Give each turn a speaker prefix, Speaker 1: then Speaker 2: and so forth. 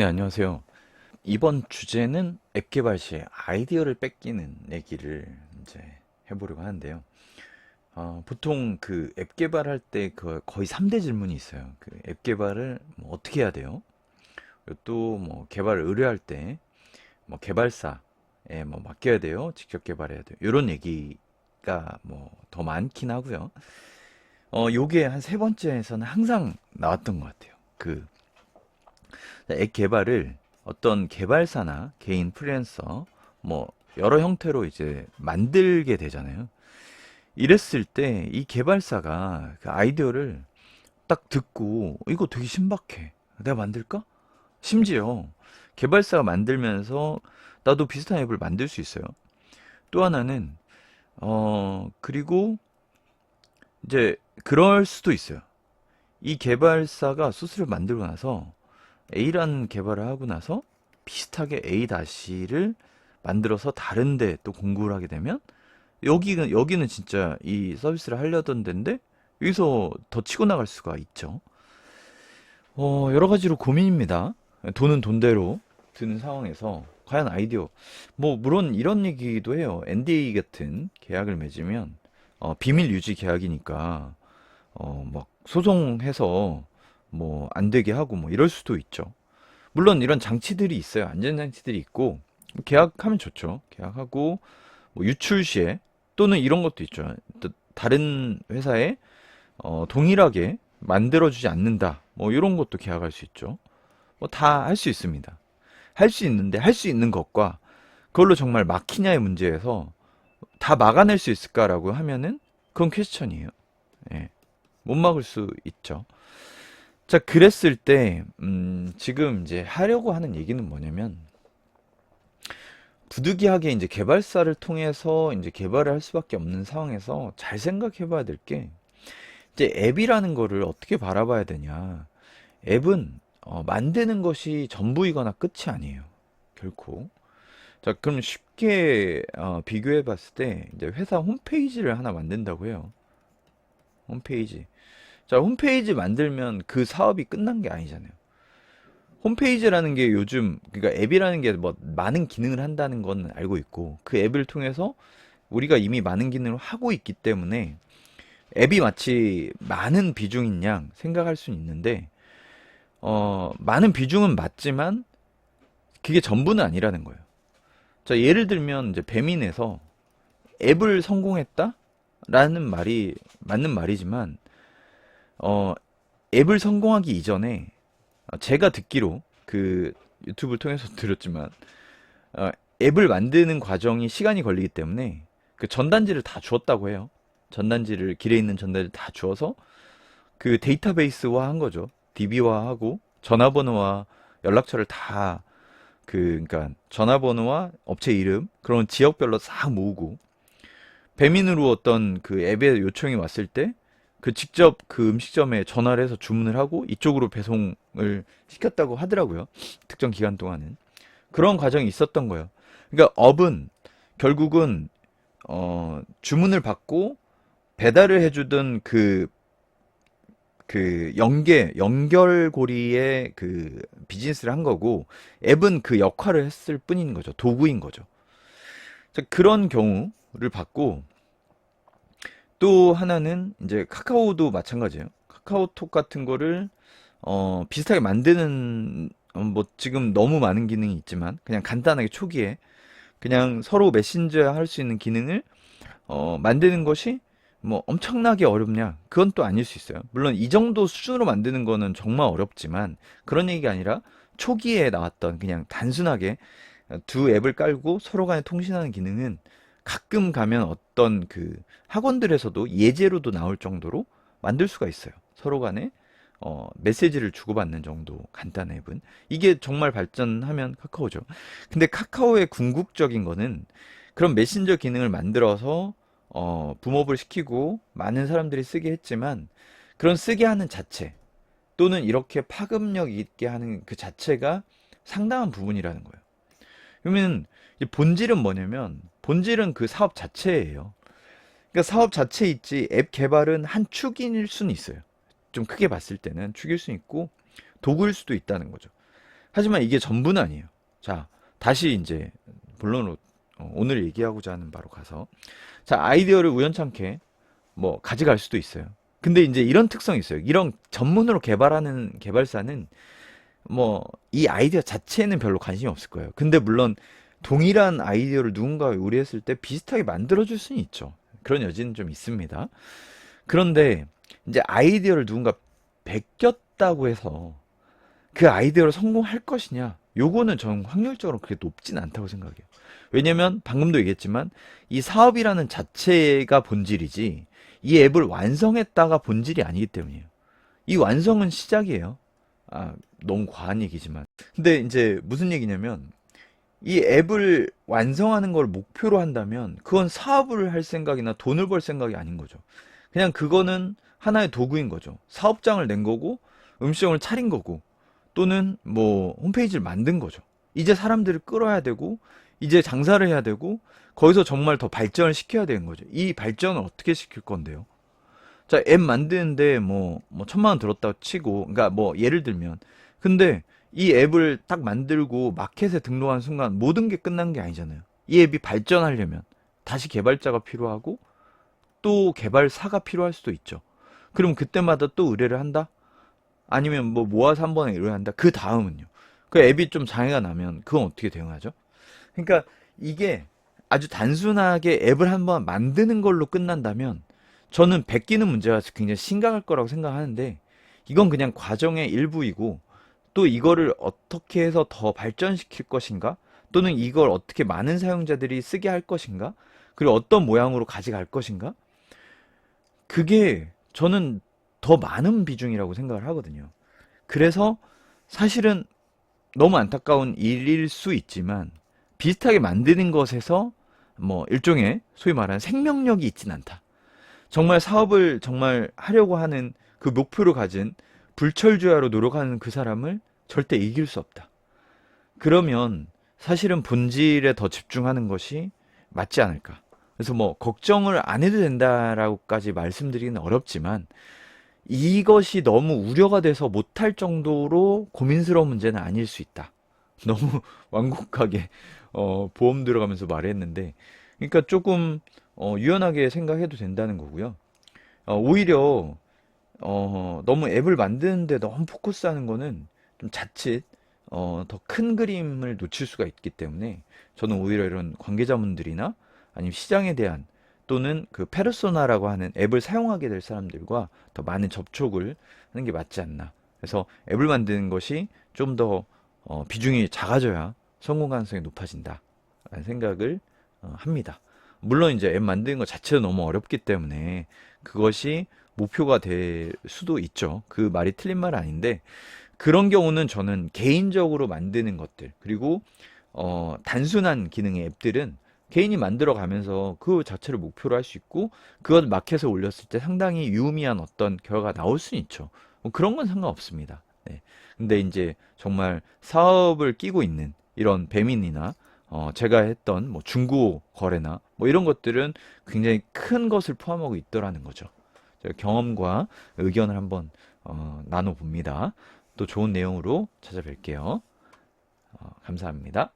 Speaker 1: 네, 안녕하세요. 이번 주제는 앱 개발 시에 아이디어를 뺏기는 얘기를 이제 해보려고 하는데요. 보통 그 앱 개발할 때 그 거의 3대 질문이 있어요. 그 앱 개발을 뭐 어떻게 해야 돼요? 그리고 또 뭐 개발을 의뢰할 때 뭐 개발사에 뭐 맡겨야 돼요? 직접 개발해야 돼요? 이런 얘기가 뭐 더 많긴 하고요. 요게 한 세 번째에서는 항상 나왔던 것 같아요. 그 앱 개발을 어떤 개발사나 개인 프리랜서 뭐 여러 형태로 이제 만들게 되잖아요. 이랬을 때 이 개발사가 그 아이디어를 딱 듣고 이거 되게 신박해. 내가 만들까? 심지어 개발사가 만들면서 나도 비슷한 앱을 만들 수 있어요. 또 하나는 그리고 이제 그럴 수도 있어요. 이 개발사가 소스를 만들고 나서 A라는 개발을 하고 나서 비슷하게 A-를 만들어서 다른데 또 공구를 하게 되면 여기는 진짜 이 서비스를 하려던 데인데 여기서 더 치고 나갈 수가 있죠. 여러 가지로 고민입니다. 돈은 돈대로 드는 상황에서 과연 아이디어 뭐 물론 이런 얘기도 해요. NDA 같은 계약을 맺으면 비밀 유지 계약이니까 막 소송해서 뭐 안 되게 하고 뭐 이럴 수도 있죠. 물론 이런 장치들이 있어요. 안전장치들이 있고, 뭐 계약하면 좋죠. 계약하고, 뭐 유출 시에, 또는 이런 것도 있죠. 또 다른 회사에 동일하게 만들어주지 않는다. 뭐 이런 것도 계약할 수 있죠. 뭐 다 할 수 있습니다. 할 수 있는데, 할 수 있는 것과 그걸로 정말 막히냐의 문제에서 다 막아낼 수 있을까라고 하면은 그건 퀘스천이에요. 예. 못 막을 수 있죠. 자, 그랬을 때, 지금 이제 하려고 하는 얘기는 뭐냐면, 부득이하게 이제 개발사를 통해서 이제 개발을 할 수밖에 없는 상황에서 잘 생각해 봐야 될 게, 이제 앱이라는 거를 어떻게 바라봐야 되냐. 앱은, 만드는 것이 전부이거나 끝이 아니에요. 결코. 자, 그럼 쉽게, 비교해 봤을 때, 이제 회사 홈페이지를 하나 만든다고 해요. 홈페이지. 자, 홈페이지 만들면 그 사업이 끝난 게 아니잖아요. 홈페이지라는 게 요즘 그러니까 앱이라는 게 뭐 많은 기능을 한다는 건 알고 있고 그 앱을 통해서 우리가 이미 많은 기능을 하고 있기 때문에 앱이 마치 많은 비중인 양 생각할 수는 있는데 많은 비중은 맞지만 그게 전부는 아니라는 거예요. 자, 예를 들면 이제 배민에서 앱을 성공했다라는 말이 맞는 말이지만 어 앱을 성공하기 이전에 제가 듣기로 그 유튜브를 통해서 들었지만 어, 앱을 만드는 과정이 시간이 걸리기 때문에 그 전단지를 다 주었다고 해요. 전단지를 길에 있는 전단지를 다 주어서 그 데이터베이스화 한 거죠. DB화하고 전화번호와 연락처를 다 그러니까 전화번호와 업체 이름 그런 지역별로 싹 모으고 배민으로 어떤 그 앱에 요청이 왔을 때 그 직접 그 음식점에 전화를 해서 주문을 하고 이쪽으로 배송을 시켰다고 하더라고요. 특정 기간 동안은. 그런 과정이 있었던 거예요. 그러니까 업은 결국은 주문을 받고 배달을 해주던 그 연결고리의 그 비즈니스를 한 거고 앱은 그 역할을 했을 뿐인 거죠. 도구인 거죠. 자, 그런 경우를 받고 또 하나는 이제 카카오도 마찬가지예요. 카카오톡 같은 거를 비슷하게 만드는 뭐 지금 너무 많은 기능이 있지만 그냥 간단하게 초기에 그냥 서로 메신저 할 수 있는 기능을 만드는 것이 뭐 엄청나게 어렵냐? 그건 또 아닐 수 있어요. 물론 이 정도 수준으로 만드는 거는 정말 어렵지만 그런 얘기가 아니라 초기에 나왔던 그냥 단순하게 두 앱을 깔고 서로 간에 통신하는 기능은 가끔 가면 어떤 그 학원들에서도 예제로도 나올 정도로 만들 수가 있어요. 서로 간에 메시지를 주고받는 정도 간단한 앱은 이게 정말 발전하면 카카오죠. 근데 카카오의 궁극적인 거는 그런 메신저 기능을 만들어서 붐업을 시키고 많은 사람들이 쓰게 했지만 그런 쓰게 하는 자체 또는 이렇게 파급력 있게 하는 그 자체가 상당한 부분이라는 거예요. 그러면 본질은 뭐냐면 본질은 그 사업 자체예요. 그러니까 사업 자체에 있지 앱 개발은 한 축일 수는 있어요. 좀 크게 봤을 때는 축일 수 있고 도구일 수도 있다는 거죠. 하지만 이게 전부는 아니에요. 자, 다시 이제 본론으로 오늘 얘기하고자 하는 바로 가서, 자, 아이디어를 우연찮게 뭐 가져갈 수도 있어요. 근데 이제 이런 특성이 있어요. 이런 전문으로 개발하는 개발사는 뭐 이 아이디어 자체에는 별로 관심이 없을 거예요. 근데 물론 동일한 아이디어를 누군가가 의뢰했을 때 비슷하게 만들어줄 수는 있죠. 그런 여지는 좀 있습니다. 그런데 이제 아이디어를 누군가 베꼈다고 해서 그 아이디어로 성공할 것이냐? 요거는 저는 확률적으로 그렇게 높진 않다고 생각해요. 왜냐면 방금도 얘기했지만 이 사업이라는 자체가 본질이지 이 앱을 완성했다가 본질이 아니기 때문이에요. 이 완성은 시작이에요. 아, 너무 과한 얘기지만. 근데 이제 무슨 얘기냐면 이 앱을 완성하는 걸 목표로 한다면 그건 사업을 할 생각이나 돈을 벌 생각이 아닌 거죠. 그냥 그거는 하나의 도구인 거죠. 사업장을 낸 거고 음식점을 차린 거고 또는 뭐 홈페이지를 만든 거죠. 이제 사람들을 끌어야 되고 이제 장사를 해야 되고 거기서 정말 더 발전을 시켜야 되는 거죠. 이 발전을 어떻게 시킬 건데요? 자, 앱 만드는데 뭐 1,000만 원 들었다고 치고, 그러니까 뭐 예를 들면, 근데 이 앱을 딱 만들고 마켓에 등록한 순간 모든 게 끝난 게 아니잖아요. 이 앱이 발전하려면 다시 개발자가 필요하고 또 개발사가 필요할 수도 있죠. 그럼 그때마다 또 의뢰를 한다? 아니면 뭐 모아서 한 번에 의뢰한다? 그 다음은요. 그 앱이 좀 장애가 나면 그건 어떻게 대응하죠? 그러니까 이게 아주 단순하게 앱을 한번 만드는 걸로 끝난다면 저는 베끼는 문제가 굉장히 심각할 거라고 생각하는데 이건 그냥 과정의 일부이고 또 이거를 어떻게 해서 더 발전시킬 것인가 또는 이걸 어떻게 많은 사용자들이 쓰게 할 것인가 그리고 어떤 모양으로 가져갈 것인가 그게 저는 더 많은 비중이라고 생각을 하거든요. 그래서 사실은 너무 안타까운 일일 수 있지만 비슷하게 만드는 것에서 뭐 일종의 소위 말하는 생명력이 있진 않다. 정말 사업을 정말 하려고 하는 그 목표를 가진 불철주야로 노력하는 그 사람을 절대 이길 수 없다. 그러면 사실은 본질에 더 집중하는 것이 맞지 않을까. 그래서 뭐 걱정을 안 해도 된다라고까지 말씀드리기는 어렵지만 이것이 너무 우려가 돼서 못할 정도로 고민스러운 문제는 아닐 수 있다. 너무 완곡하게 보험 들어가면서 말했는데 그러니까 조금 유연하게 생각해도 된다는 거고요. 오히려 너무 앱을 만드는데 너무 포커스하는 거는 좀 자칫 더 큰 그림을 놓칠 수가 있기 때문에 저는 오히려 이런 관계자분들이나 아니면 시장에 대한 또는 그 페르소나라고 하는 앱을 사용하게 될 사람들과 더 많은 접촉을 하는 게 맞지 않나. 그래서 앱을 만드는 것이 좀 더 비중이 작아져야 성공 가능성이 높아진다. 라는 생각을 합니다. 물론 이제 앱 만드는 것 자체도 너무 어렵기 때문에 그것이 목표가 될 수도 있죠. 그 말이 틀린 말 아닌데 그런 경우는 저는 개인적으로 만드는 것들 그리고 단순한 기능의 앱들은 개인이 만들어 가면서 그 자체를 목표로 할 수 있고 그걸 마켓에 올렸을 때 상당히 유의미한 어떤 결과가 나올 수는 있죠. 뭐 그런 건 상관없습니다. 네. 근데 이제 정말 사업을 끼고 있는 이런 배민이나 제가 했던 뭐 중고 거래나 뭐 이런 것들은 굉장히 큰 것을 포함하고 있더라는 거죠. 제가 경험과 의견을 한번 나눠 봅니다. 또 좋은 내용으로 찾아뵐게요. 감사합니다.